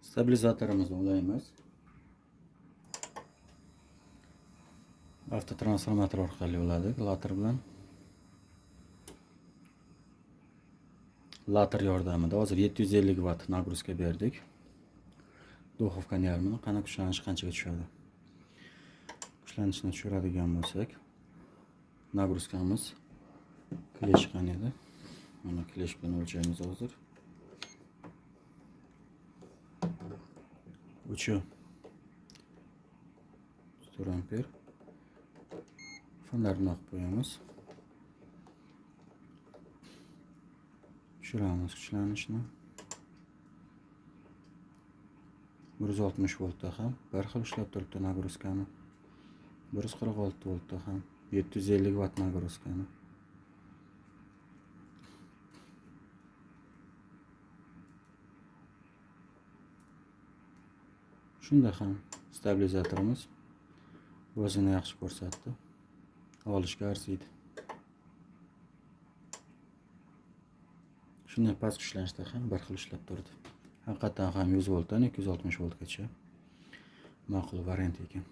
Stabilizatorimizni ulaymiz. Avtotransformator orqali uladik later bilan. Later yordamida hozir 750 watt nagruzka berdik. Duxovkani yarmini qana kuchlanishi qanchaga tushadi? Kuchlanishni tushiradigan bo'lsak, nagruzkamiz klesh qani edi. Mana klesh bilan o'lchaymiz hozir. 4 amper. Fanlarni qo'yib qo'yamiz. Tushiramiz kuchlanishni. 160 voltda ham bir xil ishlab turibdi nagruzkani. 146 voltda ham 750 watt nagruzkani. Shunda ham stabilizatorimiz o'zini yaxshi ko'rsatdi. Olishga arziydi. Shunday past kuchlanishda ham bir xil ishlab turdi. Haqiqatan ham 100 voltdan 260 voltgacha ma'qul variant ekan.